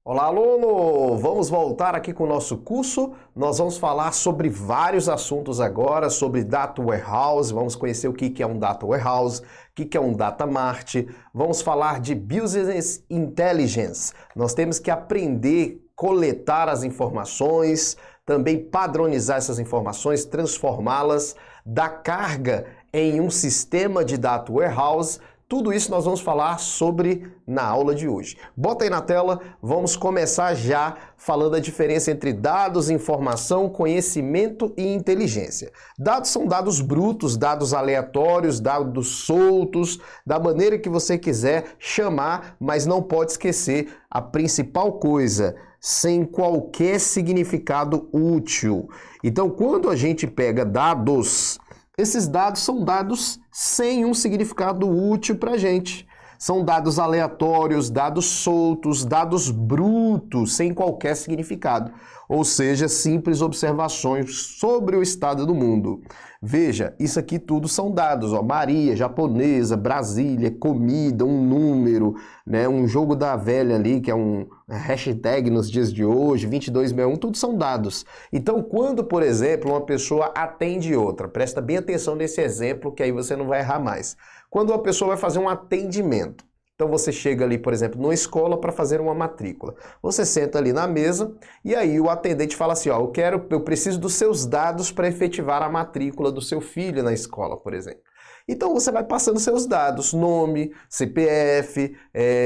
Olá, aluno! Vamos voltar aqui com o nosso curso. Nós vamos falar sobre vários assuntos agora, sobre Data Warehouse, vamos conhecer o que é um Data Warehouse, o que é um Data Mart, vamos falar de Business Intelligence. Nós temos que aprender a coletar as informações, também padronizar essas informações, transformá-las, dar carga em um sistema de Data Warehouse. Tudo isso nós vamos falar sobre na aula de hoje. Bota aí na tela, vamos começar já falando a diferença entre dados, informação, conhecimento e inteligência. Dados são dados brutos, dados aleatórios, dados soltos, da maneira que você quiser chamar, mas não pode esquecer a principal coisa, sem qualquer significado útil. Então, quando a gente pega dados, esses dados são dados sem um significado útil para a gente. São dados aleatórios, dados soltos, dados brutos, sem qualquer significado. Ou seja, simples observações sobre o estado do mundo. Veja, isso aqui tudo são dados. Ó, Maria, japonesa, Brasília, comida, um número, né, um jogo da velha ali, que é um hashtag nos dias de hoje, 2261, tudo são dados. Então, quando, por exemplo, uma pessoa atende outra, presta bem atenção nesse exemplo, que aí você não vai errar mais. Quando uma pessoa vai fazer um atendimento, então você chega ali, por exemplo, numa escola para fazer uma matrícula. Você senta ali na mesa e aí o atendente fala assim, ó, eu preciso dos seus dados para efetivar a matrícula do seu filho na escola, por exemplo. Então você vai passando seus dados, nome, CPF,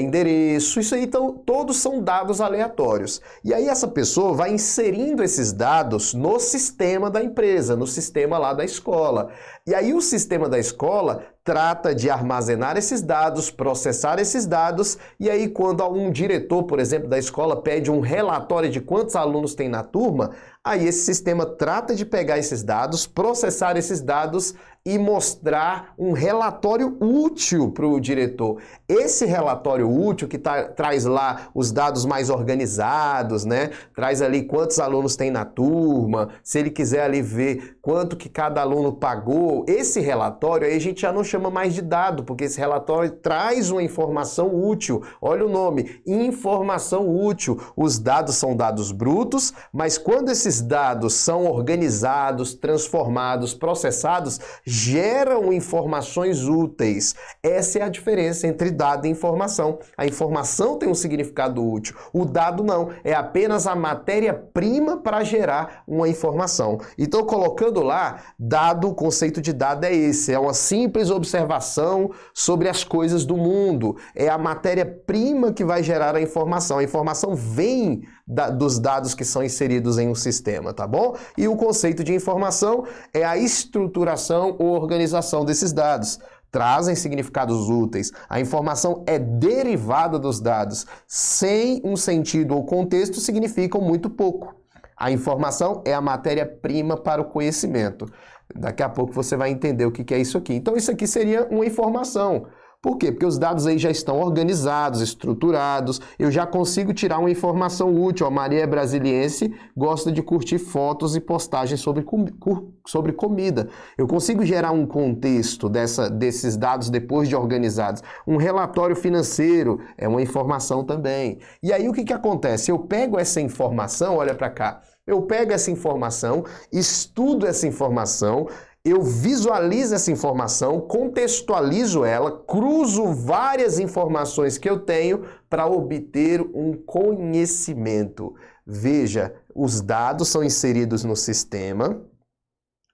endereço, isso aí, então todos são dados aleatórios. E aí essa pessoa vai inserindo esses dados no sistema da empresa, no sistema lá da escola. E aí o sistema da escola trata de armazenar esses dados, processar esses dados, e aí quando um diretor, por exemplo, da escola pede um relatório de quantos alunos tem na turma, aí esse sistema trata de pegar esses dados, processar esses dados e mostrar um relatório útil para o diretor. Esse relatório útil que traz lá os dados mais organizados, né? Traz ali quantos alunos tem na turma, se ele quiser ali ver quanto que cada aluno pagou, esse relatório aí a gente já não chama mais de dado, porque esse relatório traz uma informação útil. Olha o nome, informação útil. Os dados são dados brutos, mas quando esses dados são organizados, transformados, processados, geram informações úteis. Essa é a diferença entre dado e informação. A informação tem um significado útil, o dado não, é apenas a matéria-prima para gerar uma informação. Então, colocando lá, dado, o conceito de dado é esse, é uma simples observação sobre as coisas do mundo, é a matéria-prima que vai gerar a informação vem dos dados que são inseridos em um sistema, tá bom? E o conceito de informação é a estruturação ou organização desses dados. Trazem significados úteis. A informação é derivada dos dados. Sem um sentido ou contexto, significam muito pouco. A informação é a matéria-prima para o conhecimento. Daqui a pouco você vai entender o que é isso aqui. Então, isso aqui seria uma informação. Por quê? Porque os dados aí já estão organizados, estruturados, eu já consigo tirar uma informação útil. A Maria é brasiliense, gosta de curtir fotos e postagens sobre comida. Eu consigo gerar um contexto desses dados depois de organizados. Um relatório financeiro é uma informação também. E aí o que acontece? Eu pego essa informação, olha para cá, eu pego essa informação, estudo essa informação, eu visualizo essa informação, contextualizo ela, cruzo várias informações que eu tenho para obter um conhecimento. Veja, os dados são inseridos no sistema,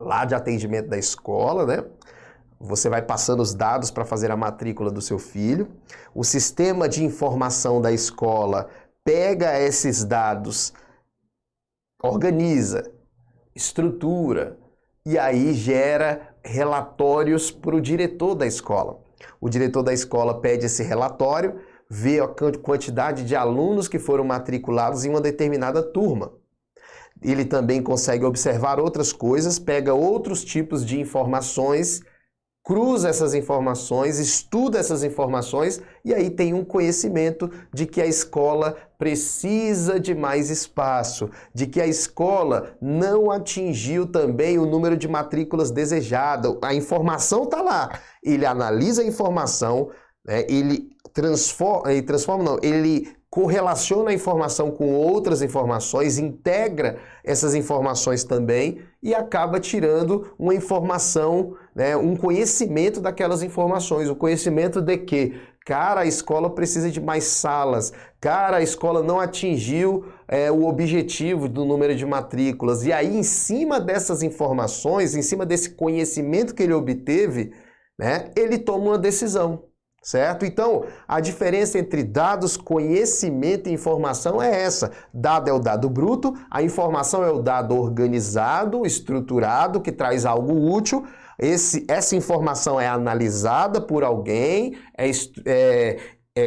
lá de atendimento da escola, né? Você vai passando os dados para fazer a matrícula do seu filho. O sistema de informação da escola pega esses dados, organiza, estrutura, e aí gera relatórios para o diretor da escola. O diretor da escola pede esse relatório, vê a quantidade de alunos que foram matriculados em uma determinada turma. Ele também consegue observar outras coisas, pega outros tipos de informações, cruza essas informações, estuda essas informações e aí tem um conhecimento de que a escola precisa de mais espaço, de que a escola não atingiu também o número de matrículas desejado. A informação está lá. Ele analisa a informação, né, ele correlaciona a informação com outras informações, integra essas informações também e acaba tirando uma informação, né, um conhecimento daquelas informações, o conhecimento de que, cara, a escola precisa de mais salas, cara, a escola não atingiu o objetivo do número de matrículas. E aí, em cima dessas informações, em cima desse conhecimento que ele obteve, né, ele toma uma decisão. Certo? Então, a diferença entre dados, conhecimento e informação é essa. Dado é o dado bruto, a informação é o dado organizado, estruturado, que traz algo útil. Essa informação é analisada por alguém, é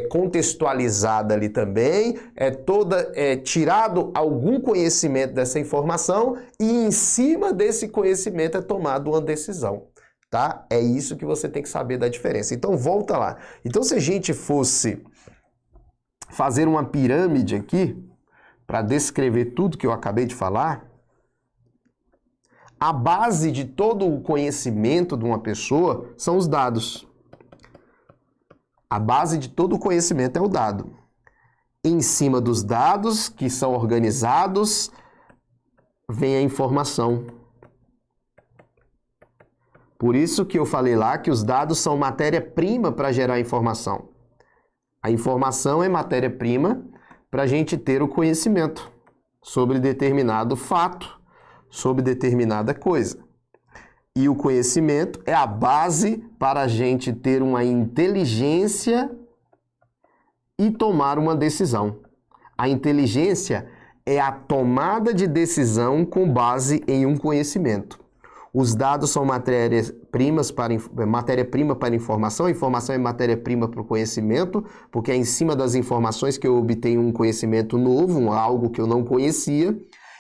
contextualizada ali também, é tirado algum conhecimento dessa informação e em cima desse conhecimento é tomada uma decisão. Tá? É isso que você tem que saber da diferença. Então, volta lá. Então, se a gente fosse fazer uma pirâmide aqui, para descrever tudo que eu acabei de falar, a base de todo o conhecimento de uma pessoa são os dados. A base de todo o conhecimento é o dado. Em cima dos dados, que são organizados, vem a informação. Por isso que eu falei lá que os dados são matéria-prima para gerar informação. A informação é matéria-prima para a gente ter o conhecimento sobre determinado fato, sobre determinada coisa. E o conhecimento é a base para a gente ter uma inteligência e tomar uma decisão. A inteligência é a tomada de decisão com base em um conhecimento. Os dados são matéria-prima para informação, a informação é matéria-prima para o conhecimento, porque é em cima das informações que eu obtenho um conhecimento novo, algo que eu não conhecia,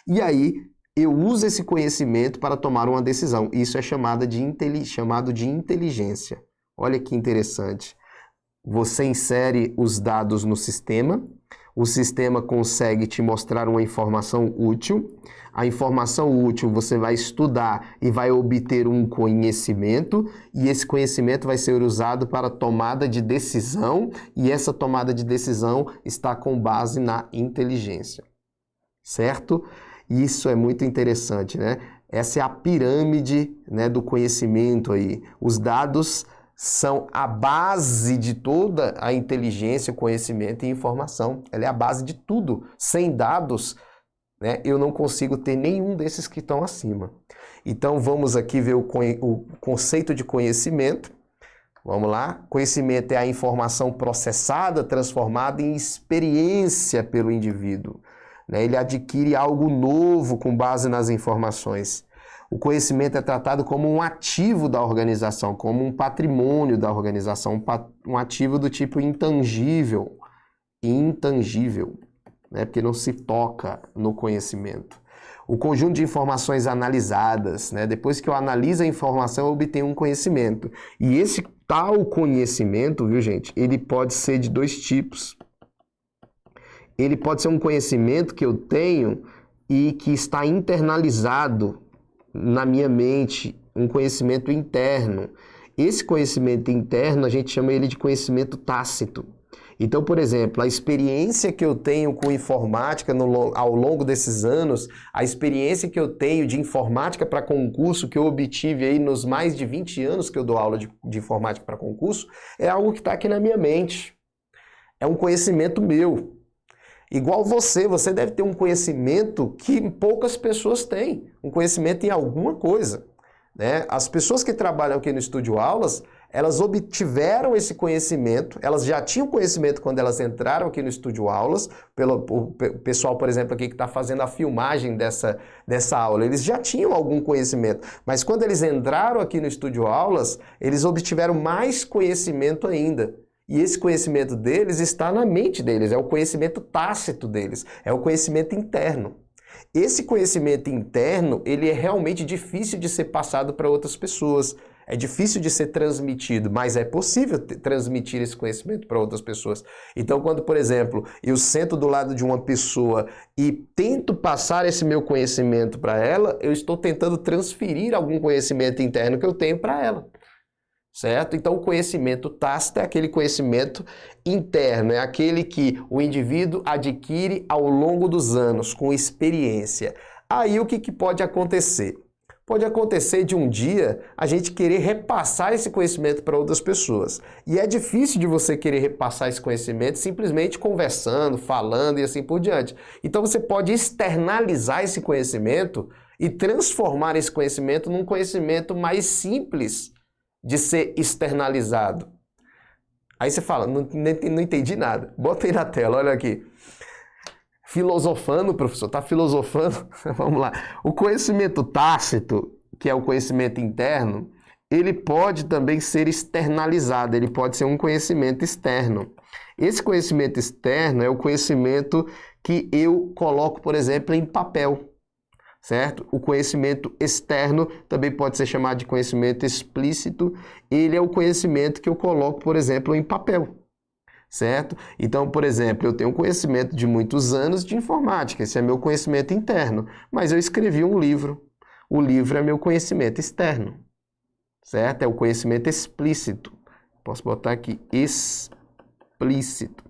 e aí eu uso esse conhecimento para tomar uma decisão. Isso é chamado de inteligência. Olha que interessante. Você insere os dados no sistema, o sistema consegue te mostrar uma informação útil. A informação útil você vai estudar e vai obter um conhecimento, e esse conhecimento vai ser usado para tomada de decisão, e essa tomada de decisão está com base na inteligência. Certo? Isso é muito interessante, né? Essa é a pirâmide, né, do conhecimento aí. Os dados são a base de toda a inteligência, conhecimento e informação. Ela é a base de tudo. Sem dados, né, eu não consigo ter nenhum desses que estão acima. Então vamos aqui ver o conceito de conhecimento. Vamos lá. Conhecimento é a informação processada, transformada em experiência pelo indivíduo. Né? Ele adquire algo novo com base nas informações. O conhecimento é tratado como um ativo da organização, como um patrimônio da organização, um ativo do tipo intangível, né? Porque não se toca no conhecimento. O conjunto de informações analisadas, né? Depois que eu analiso a informação, eu obtenho um conhecimento. E esse tal conhecimento, viu, gente, ele pode ser de dois tipos. Ele pode ser um conhecimento que eu tenho e que está internalizado na minha mente, um conhecimento interno. Esse conhecimento interno, a gente chama ele de conhecimento tácito. Então, por exemplo, a experiência que eu tenho com informática ao longo desses anos, a experiência que eu tenho de informática para concurso, que eu obtive aí nos mais de 20 anos que eu dou aula de informática para concurso, é algo que está aqui na minha mente. É um conhecimento meu. Igual você deve ter um conhecimento que poucas pessoas têm, um conhecimento em alguma coisa, né? As pessoas que trabalham aqui no Estúdio Aulas, elas obtiveram esse conhecimento, elas já tinham conhecimento quando elas entraram aqui no Estúdio Aulas, o pessoal, por exemplo, aqui que está fazendo a filmagem dessa aula, eles já tinham algum conhecimento, mas quando eles entraram aqui no Estúdio Aulas, eles obtiveram mais conhecimento ainda. E esse conhecimento deles está na mente deles, é o conhecimento tácito deles, é o conhecimento interno. Esse conhecimento interno, ele é realmente difícil de ser passado para outras pessoas, é difícil de ser transmitido, mas é possível transmitir esse conhecimento para outras pessoas. Então, quando, por exemplo, eu sento do lado de uma pessoa e tento passar esse meu conhecimento para ela, eu estou tentando transferir algum conhecimento interno que eu tenho para ela. certo? Então, o conhecimento tácito é aquele conhecimento interno, é aquele que o indivíduo adquire ao longo dos anos, com experiência. Aí, o que pode acontecer? Pode acontecer de um dia a gente querer repassar esse conhecimento para outras pessoas. E é difícil de você querer repassar esse conhecimento simplesmente conversando, falando e assim por diante. Então você pode externalizar esse conhecimento e transformar esse conhecimento num conhecimento mais simples de ser externalizado. Aí você fala, não entendi nada. Bota aí na tela, olha aqui. Filosofando, professor, tá filosofando? Vamos lá. O conhecimento tácito, que é o conhecimento interno, ele pode também ser externalizado, ele pode ser um conhecimento externo. Esse conhecimento externo é o conhecimento que eu coloco, por exemplo, em papel, certo? O conhecimento externo também pode ser chamado de conhecimento explícito, ele é o conhecimento que eu coloco, por exemplo, em papel. Certo? Então, por exemplo, eu tenho conhecimento de muitos anos de informática, esse é meu conhecimento interno, mas eu escrevi um livro. O livro é meu conhecimento externo, certo? É o conhecimento explícito. Posso botar aqui, explícito.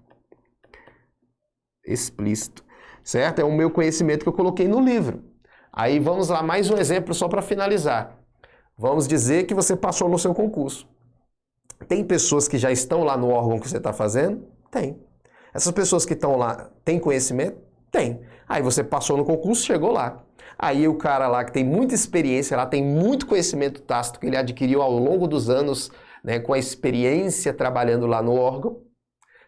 Explícito, certo? É o meu conhecimento que eu coloquei no livro. Aí vamos lá, mais um exemplo só para finalizar. Vamos dizer que você passou no seu concurso. Tem pessoas que já estão lá no órgão que você está fazendo? Tem. Essas pessoas que estão lá, têm conhecimento? Tem. Aí você passou no concurso, chegou lá. Aí o cara lá que tem muita experiência, lá tem muito conhecimento tácito que ele adquiriu ao longo dos anos, né, com a experiência trabalhando lá no órgão,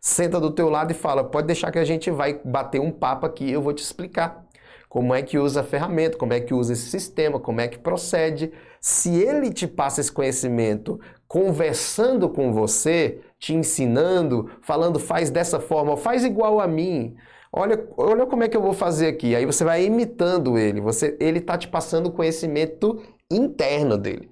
senta do teu lado e fala, pode deixar que a gente vai bater um papo aqui, eu vou te explicar como é que usa a ferramenta, como é que usa esse sistema, como é que procede. Se ele te passa esse conhecimento conversando com você, te ensinando, falando faz dessa forma, faz igual a mim, olha como é que eu vou fazer aqui. Aí você vai imitando ele, ele está te passando o conhecimento interno dele,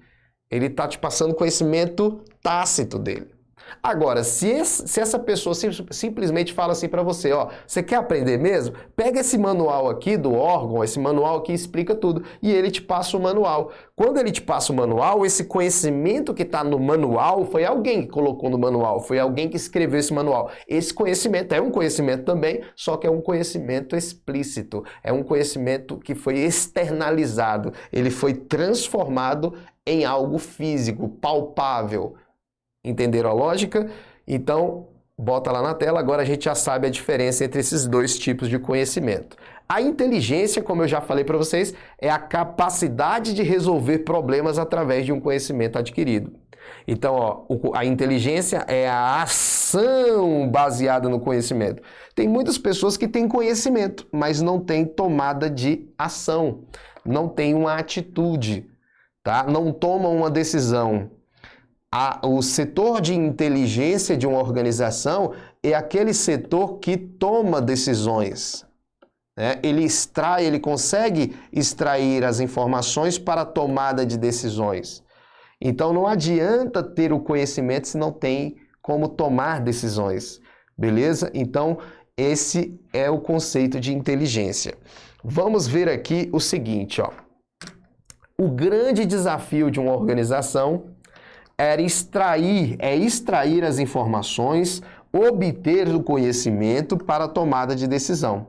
ele está te passando o conhecimento tácito dele. Agora, se essa pessoa simplesmente fala assim para você, ó, você quer aprender mesmo? Pega esse manual aqui do órgão, esse manual aqui explica tudo, e ele te passa o manual. Quando ele te passa o manual, esse conhecimento que está no manual foi alguém que colocou no manual, foi alguém que escreveu esse manual. Esse conhecimento é um conhecimento também, só que é um conhecimento explícito, é um conhecimento que foi externalizado, ele foi transformado em algo físico, palpável. Entenderam a lógica? Então, bota lá na tela, agora a gente já sabe a diferença entre esses dois tipos de conhecimento. A inteligência, como eu já falei para vocês, é a capacidade de resolver problemas através de um conhecimento adquirido. Então, ó, a inteligência é a ação baseada no conhecimento. Tem muitas pessoas que têm conhecimento, mas não têm tomada de ação, não têm uma atitude, tá? Não tomam uma decisão. O setor de inteligência de uma organização é aquele setor que toma decisões. Né? Ele consegue extrair as informações para a tomada de decisões. Então não adianta ter o conhecimento se não tem como tomar decisões. Beleza? Então esse é o conceito de inteligência. Vamos ver aqui o seguinte, ó. O grande desafio de uma organização é extrair as informações, obter o conhecimento para a tomada de decisão.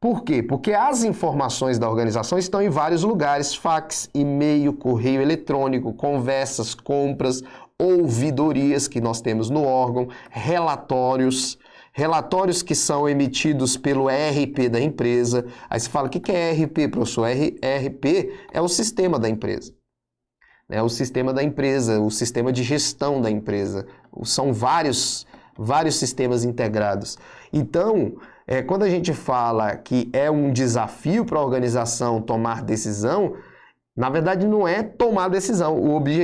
Por quê? Porque as informações da organização estão em vários lugares, fax, e-mail, correio eletrônico, conversas, compras, ouvidorias que nós temos no órgão, relatórios que são emitidos pelo ERP da empresa. Aí você fala, o que é ERP, professor? ERP é o sistema da empresa. É o sistema da empresa, o sistema de gestão da empresa. São vários sistemas integrados. Então, quando a gente fala que é um desafio para a organização tomar decisão, na verdade não é tomar decisão.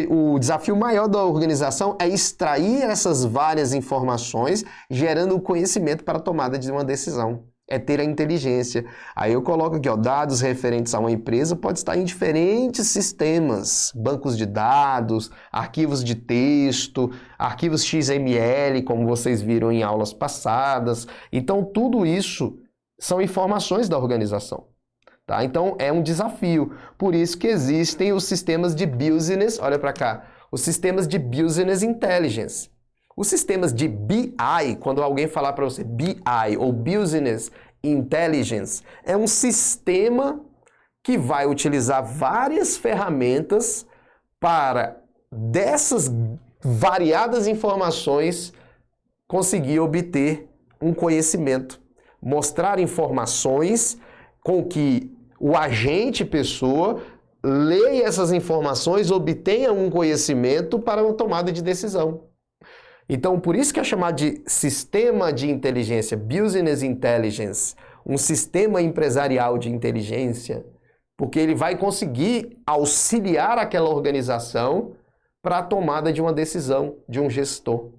O desafio maior da organização é extrair essas várias informações, gerando o conhecimento para a tomada de uma decisão. É ter a inteligência. Aí eu coloco aqui, ó, dados referentes a uma empresa pode estar em diferentes sistemas, bancos de dados, arquivos de texto, arquivos XML, como vocês viram em aulas passadas. Então tudo isso são informações da organização. Tá? Então é um desafio. Por isso que existem os sistemas de business, olha para cá, Os sistemas de Business Intelligence. Os sistemas de BI, quando alguém falar para você BI ou Business Intelligence, é um sistema que vai utilizar várias ferramentas para, dessas variadas informações, conseguir obter um conhecimento. Mostrar informações com que o agente pessoa leia essas informações, obtenha um conhecimento para uma tomada de decisão. Então, por isso que é chamado de sistema de inteligência, Business Intelligence, um sistema empresarial de inteligência, porque ele vai conseguir auxiliar aquela organização para a tomada de uma decisão de um gestor.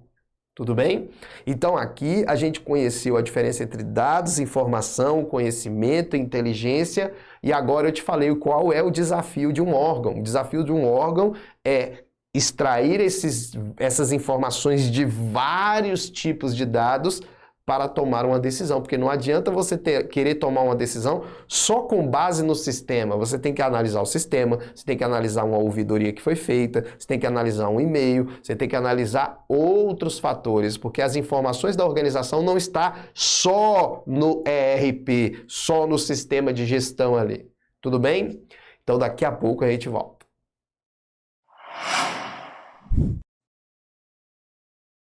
Tudo bem? Então aqui a gente conheceu a diferença entre dados, informação, conhecimento, inteligência, e agora eu te falei qual é o desafio de um órgão. O desafio de um órgão é extrair essas informações de vários tipos de dados para tomar uma decisão, porque não adianta você querer tomar uma decisão só com base no sistema. Você tem que analisar o sistema, você tem que analisar uma ouvidoria que foi feita, você tem que analisar um e-mail, você tem que analisar outros fatores, porque as informações da organização não estão só no ERP, só no sistema de gestão ali. Tudo bem? Então daqui a pouco a gente volta.